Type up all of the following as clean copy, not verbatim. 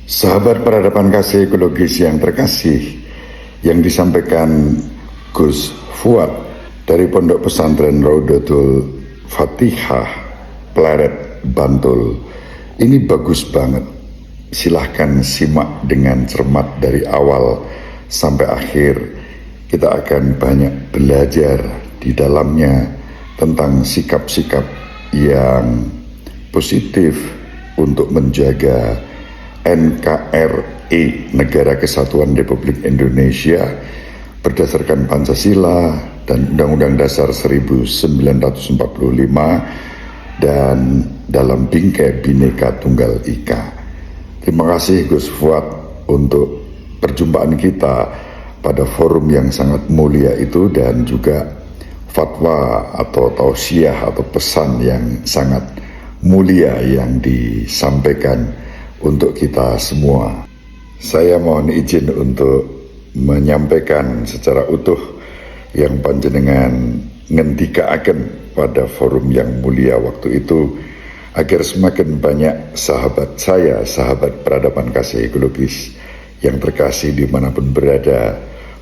Sahabat peradaban kasih ekologis yang terkasih, yang disampaikan Gus Fuad dari Pondok Pesantren Raudatul Fatihah, Pleret, Bantul. Ini bagus banget. Silahkan simak dengan cermat dari awal sampai akhir. Kita akan banyak belajar di dalamnya tentang sikap-sikap yang positif untuk menjaga NKRI, Negara Kesatuan Republik Indonesia, berdasarkan Pancasila dan Undang-Undang Dasar 1945 dan dalam bingkai Bhinneka Tunggal Ika. Terima kasih Gus Fuad untuk perjumpaan kita pada forum yang sangat mulia itu, dan juga fatwa atau tausiah atau pesan yang sangat mulia yang disampaikan untuk kita semua. Saya mohon izin untuk menyampaikan secara utuh yang panjenengan ngendikaaken pada forum yang mulia waktu itu, agar semakin banyak sahabat saya, sahabat peradaban kasih ekologis yang terkasih dimanapun berada,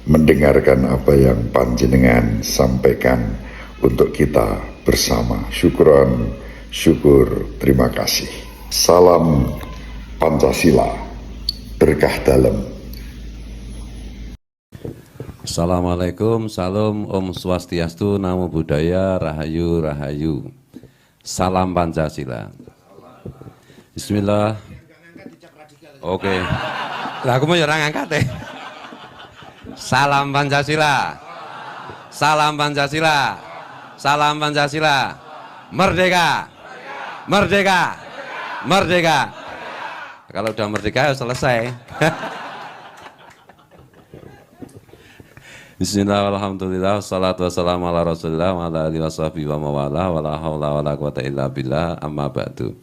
mendengarkan apa yang panjenengan sampaikan untuk kita bersama. Syukron, syukur, terima kasih. Salam Pancasila, berkah dalam. Assalamualaikum, salam, Om Swastiastu, Namo Buddhaya, Rahayu, Rahayu. Salam Pancasila. Bismillah. Oke. Lah aku mau nyerang angkat. Salam Pancasila. Salam Pancasila. Salam Pancasila. Merdeka. Merdeka. Merdeka. Kalau udah merdeka selesai. Bismillah, alhamdulillah, salatu wassalamu ala rasulillah wa ala alihi washabihi wa mawala wa la hawla wa la quwata illa billah, amma ba'du.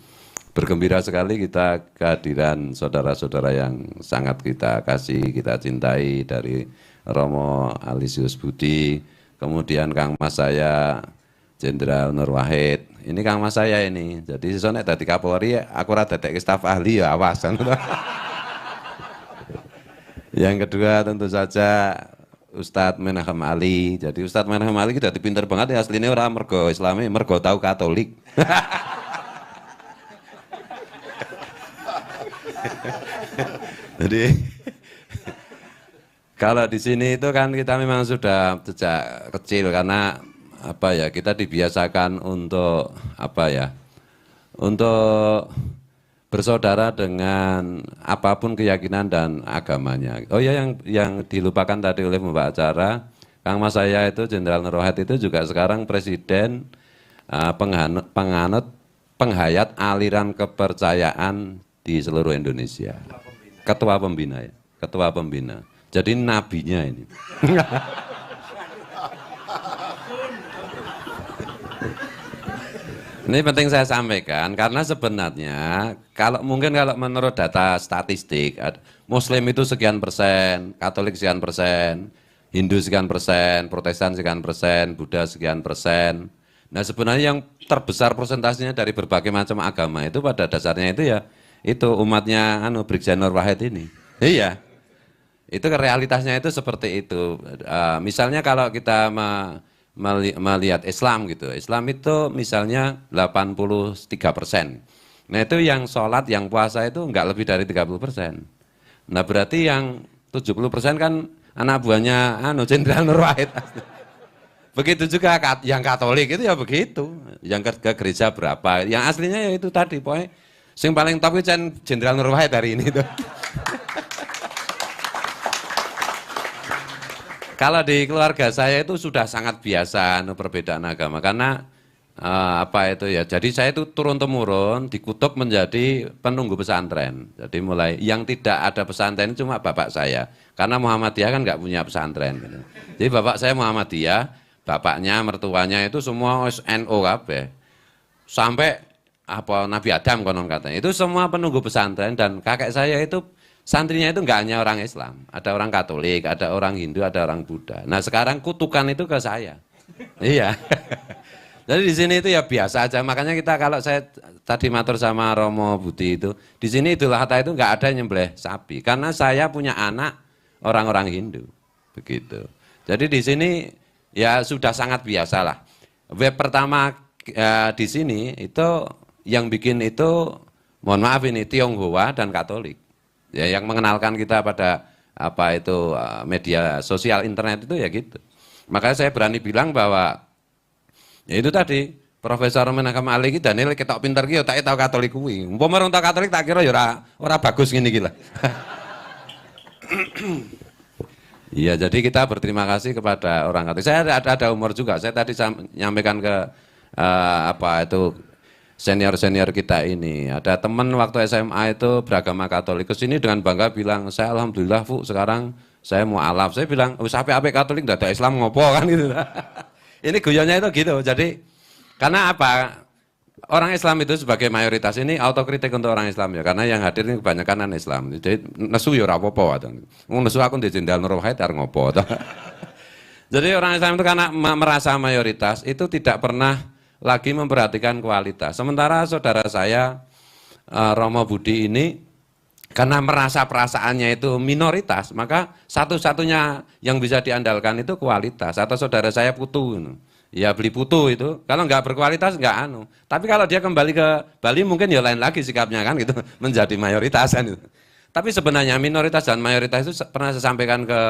Bergembira sekali kita kehadiran saudara-saudara yang sangat kita kasih, kita cintai, dari Romo Alisius Budi, kemudian Kang Mas saya Jenderal Nur Wahid. Ini Kang Mas saya ini. Jadi sesone dadi Kapolri, aku ora dadek staf ahli ya awas. Yang kedua tentu saja Ustadz Menahem Ali. Jadi Ustadz Menahem Ali kita pinter banget ya, aslinya orang mergo Islami, mergo tahu Katolik. Jadi kalau di sini itu kan kita memang sudah sejak kecil, karena apa ya, kita dibiasakan untuk apa ya, untuk bersaudara dengan apapun keyakinan dan agamanya. Oh ya, yang dilupakan tadi oleh pembawa acara, Kang Mas saya itu Jenderal Nur Wahid itu juga sekarang presiden penghayat aliran kepercayaan di seluruh Indonesia. Ketua pembina ya, ketua pembina. Jadi nabinya ini. Ini penting saya sampaikan, karena sebenarnya kalau menurut data statistik, Muslim itu sekian persen, Katolik sekian persen, Hindu sekian persen, Protestan sekian persen, Buddha sekian persen. Nah sebenarnya yang terbesar persentasenya dari berbagai macam agama itu pada dasarnya itu ya itu umatnya Brigjen Nur Wahid ini. Iya, itu realitasnya itu seperti itu. Misalnya kalau kita melihat Islam gitu, Islam itu misalnya 83%. Nah itu yang sholat, yang puasa itu enggak lebih dari 30%. Nah berarti yang 70% kan anak buahnya Jenderal Nur Wahid. Begitu juga yang Katolik itu ya begitu. Yang ke gereja berapa, yang aslinya ya itu tadi, pokoknya yang paling top itu Jenderal Nur Wahid hari ini tuh. Kalau di keluarga saya itu sudah sangat biasa perbedaan agama, karena apa itu ya, jadi saya itu turun-temurun dikutuk menjadi penunggu pesantren. Jadi mulai yang tidak ada pesantren cuma bapak saya, karena Muhammadiyah kan nggak punya pesantren gitu. Jadi bapak saya Muhammadiyah, bapaknya, mertuanya itu semua NU kabeh. Sampai apa Nabi Adam konon katanya. Itu semua penunggu pesantren, dan kakek saya itu santrinya itu enggak hanya orang Islam, ada orang Katolik, ada orang Hindu, ada orang Buddha. Nah sekarang kutukan itu ke saya. Iya. Jadi di sini itu ya biasa aja. Makanya kita kalau saya tadi matur sama Romo Budi itu, di sini Idul Adha itu nggak ada yang nyembelih sapi, karena saya punya anak orang-orang Hindu, begitu. Jadi di sini ya sudah sangat biasa lah. Web pertama di sini itu yang bikin itu, mohon maaf ini Tionghoa dan Katolik. Ya, yang mengenalkan kita pada apa itu media sosial internet itu ya gitu. Makanya saya berani bilang bahwa ya itu tadi Profesor Menakam Ali iki Daniel ketok pinter ki ya tak tahu Katolik kuwi. Umpama ora tau Katolik tak kira ya ora bagus ngene iki lah. Iya, jadi kita berterima kasih kepada orang Katolik. Saya ada umur juga. Saya tadi nyampaikan ke apa itu senior-senior kita ini. Ada teman waktu SMA itu beragama Katolik. Kesini dengan bangga bilang, saya alhamdulillah Bu sekarang saya mau alaf. Saya bilang, sampai Katolik nggak ada Islam ngopo kan gitu. Ini guyonnya itu gitu. Jadi karena apa? Orang Islam itu sebagai mayoritas ini autokritik untuk orang Islam ya. Karena yang hadir ini kebanyakan non Islam. Jadi nesu ya ora apa-apa. Nesu aku di Jenderal Nur Wahid arep ngopo. Jadi orang Islam itu karena merasa mayoritas itu tidak pernah lagi memperhatikan kualitas. Sementara saudara saya Romo Budi ini karena merasa perasaannya itu minoritas, maka satu-satunya yang bisa diandalkan itu kualitas. Atau saudara saya Putu, ya beli Putu itu, kalau nggak berkualitas nggak anu. Tapi kalau dia kembali ke Bali mungkin ya lain lagi sikapnya kan gitu, menjadi mayoritas kan itu. Tapi sebenarnya minoritas dan mayoritas itu pernah saya sampaikan ke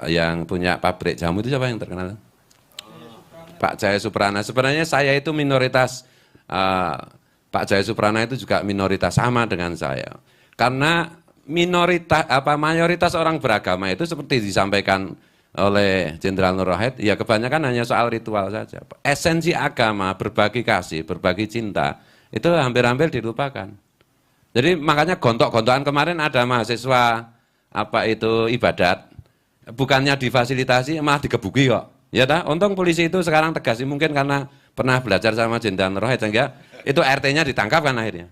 yang punya pabrik jamu itu siapa yang terkenal? Pak Jaya Suprana. Sebenarnya saya itu minoritas, Pak Jaya Suprana itu juga minoritas sama dengan saya. Karena mayoritas orang beragama itu seperti disampaikan oleh Jenderal Nur Wahid, ya kebanyakan hanya soal ritual saja. Esensi agama, berbagi kasih, berbagi cinta, itu hampir-hampir dilupakan. Jadi makanya gontok-gontokan kemarin ada mahasiswa apa itu ibadat, bukannya difasilitasi malah digebuki kok. Ya dah, untung polisi itu sekarang tegas, mungkin karena pernah belajar sama Jenderal Nur Wahid sehingga itu RT-nya ditangkap kan akhirnya.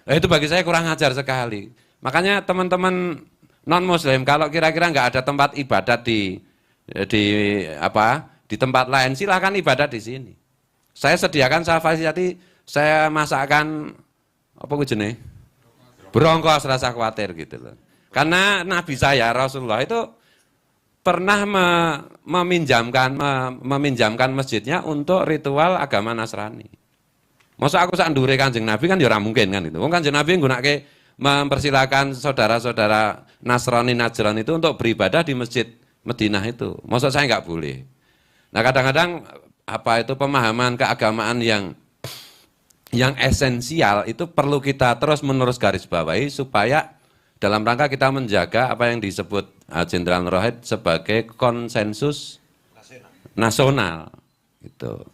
Itu bagi saya kurang ajar sekali. Makanya teman-teman non-muslim kalau kira-kira nggak ada tempat ibadat di tempat lain, silahkan ibadat di sini. Saya sediakan, saya fasilitasi, saya masakkan apa jenis berongkos, rasa khawatir gitu loh. Karena Nabi saya Rasulullah itu pernah meminjamkan masjidnya untuk ritual agama Nasrani. Masa aku sak ndure Kanjeng Nabi kan ya ora mungkin kan itu. Wong Kanjeng Nabi nggunakake mempersilahkan saudara-saudara Nasrani Najran itu untuk beribadah di masjid Madinah itu. Masa saya nggak boleh. Nah kadang-kadang apa itu pemahaman keagamaan yang esensial itu perlu kita terus-menerus garis bawahi supaya dalam rangka kita menjaga apa yang disebut Jenderal Nur Wahid sebagai konsensus nasional. Gitu.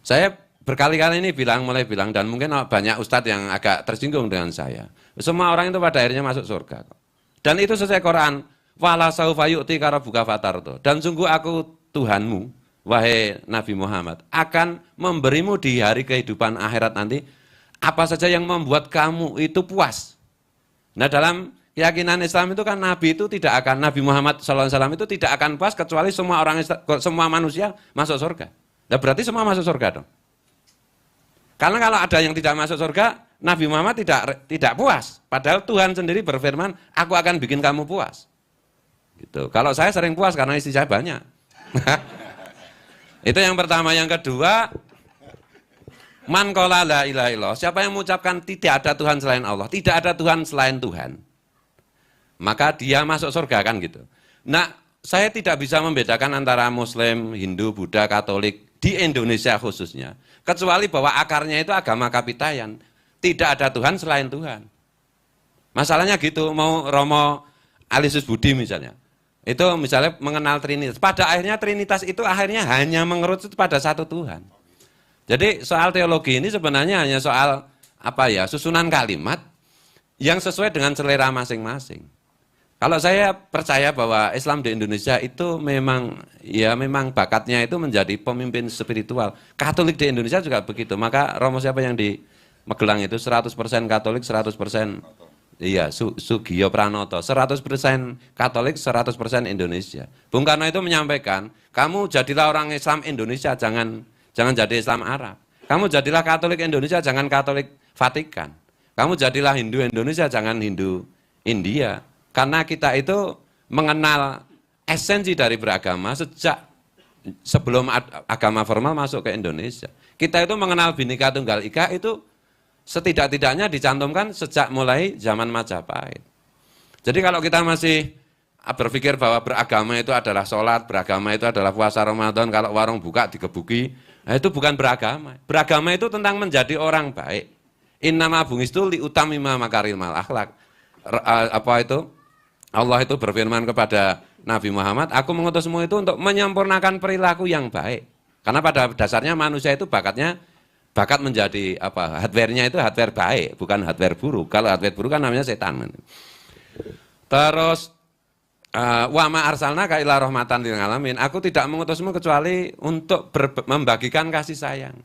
Saya berkali-kali ini mulai bilang dan mungkin banyak ustadz yang agak tersinggung dengan saya. Semua orang itu pada akhirnya masuk surga. Dan itu sesuai Quran. Wala saufa yu'ti karabuka fatarto. Dan sungguh aku Tuhanmu, wahai Nabi Muhammad, akan memberimu di hari kehidupan akhirat nanti apa saja yang membuat kamu itu puas. Nah dalam keyakinan Islam itu kan Nabi Muhammad SAW itu tidak akan puas kecuali semua manusia masuk surga. Nah berarti semua masuk surga dong. Karena kalau ada yang tidak masuk surga, Nabi Muhammad tidak puas. Padahal Tuhan sendiri berfirman, aku akan bikin kamu puas. Gitu. Kalau saya sering puas karena istri saya banyak. Itu yang pertama. Yang kedua, man qala la ilaha illallah. Siapa yang mengucapkan tidak ada Tuhan selain Allah, tidak ada Tuhan selain Tuhan, maka dia masuk surga kan gitu. Nah, saya tidak bisa membedakan antara Muslim, Hindu, Buddha, Katolik di Indonesia khususnya, kecuali bahwa akarnya itu agama kapitayan. Tidak ada Tuhan selain Tuhan. Masalahnya gitu, mau Romo Alisus Budi misalnya, itu misalnya mengenal Trinitas. Pada akhirnya Trinitas itu akhirnya hanya mengerucut pada satu Tuhan. Jadi soal teologi ini sebenarnya hanya soal susunan kalimat yang sesuai dengan selera masing-masing. Kalau saya percaya bahwa Islam di Indonesia itu memang bakatnya itu menjadi pemimpin spiritual. Katolik di Indonesia juga begitu. Maka Romo siapa yang di Magelang itu 100% Katolik, 100% Iya, Sugiyo Pranoto, 100% Katolik, 100% Indonesia. Bung Karno itu menyampaikan, kamu jadilah orang Islam Indonesia, jangan jadi Islam Arab. Kamu jadilah Katolik Indonesia, jangan Katolik Vatikan. Kamu jadilah Hindu Indonesia, jangan Hindu India. Karena kita itu mengenal esensi dari beragama sejak sebelum agama formal masuk ke Indonesia. Kita itu mengenal Bhinneka Tunggal Ika itu setidak-tidaknya dicantumkan sejak mulai zaman Majapahit. Jadi kalau kita masih berpikir bahwa beragama itu adalah sholat, beragama itu adalah puasa Ramadan, kalau warung buka digebuki, nah itu bukan beragama. Beragama itu tentang menjadi orang baik. Innama bungistu liutamima makarimal akhlak. Apa itu? Allah itu berfirman kepada Nabi Muhammad, aku mengutusmu itu untuk menyempurnakan perilaku yang baik. Karena pada dasarnya manusia itu bakat menjadi apa? Hardware-nya itu hardware baik, bukan hardware buruk. Kalau hardware buruk kan namanya setan. Terus wa ma arsalnaka illa rahmatan lil alamin. Aku tidak mengutusmu kecuali untuk membagikan kasih sayang.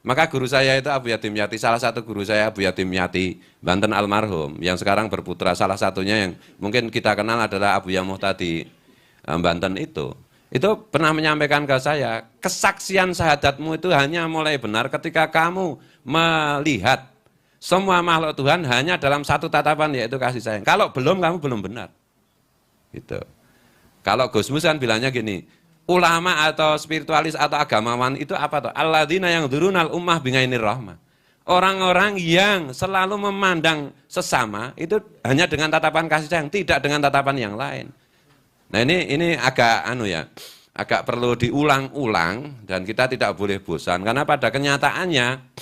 Maka guru saya itu Abu Yatim Yati, salah satu guru saya Abu Yatim Yati, Banten almarhum, yang sekarang berputra, salah satunya yang mungkin kita kenal adalah Abu Yamuhtadi Banten itu pernah menyampaikan ke saya, kesaksian syahadatmu itu hanya mulai benar ketika kamu melihat semua makhluk Tuhan hanya dalam satu tatapan, yaitu kasih sayang. Kalau belum, kamu belum benar. Gitu. Kalau Gusmus kan bilangnya gini, ulama atau spiritualis atau agamawan itu apa tuh? Alladzina yang dzurunal ummah bingainir rahmah. Orang-orang yang selalu memandang sesama itu hanya dengan tatapan kasih sayang, tidak dengan tatapan yang lain. Nah ini agak perlu diulang-ulang dan kita tidak boleh bosan karena pada kenyataannya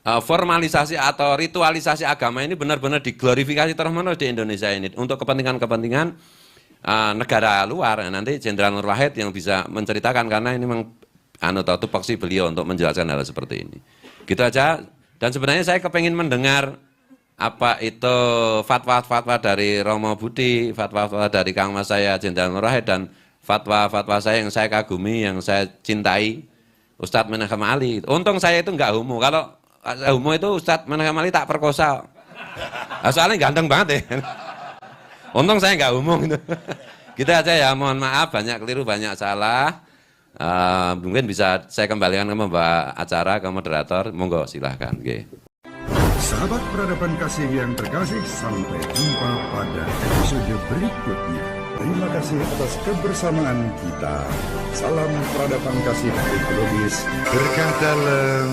formalisasi atau ritualisasi agama ini benar-benar diglorifikasi terus-menerus di Indonesia ini untuk kepentingan-kepentingan negara luar. Nanti Jenderal Nur Wahid yang bisa menceritakan karena ini memang tupoksi beliau untuk menjelaskan hal seperti ini. Gitu aja. Dan sebenarnya saya kepengin mendengar apa itu fatwa-fatwa dari Romo Budi, fatwa-fatwa dari Kang Mas saya Jenderal Nur Wahid, dan fatwa-fatwa saya yang saya kagumi, yang saya cintai, Ustadz Menachem Ali. Untung saya itu enggak homo. Kalau homo itu Ustadz Menachem Ali tak perkosa. Soalnya ganteng banget ya. Untung saya enggak homo gitu. Gitu aja ya, mohon maaf banyak keliru, banyak salah. Mungkin bisa saya kembalikan ke pembawa acara, ke moderator. Monggo silahkan. Okay. Sahabat peradaban kasih yang terkasih, sampai jumpa pada episode berikutnya. Terima kasih atas kebersamaan kita. Salam peradaban kasih ekologis. Berkah dalam.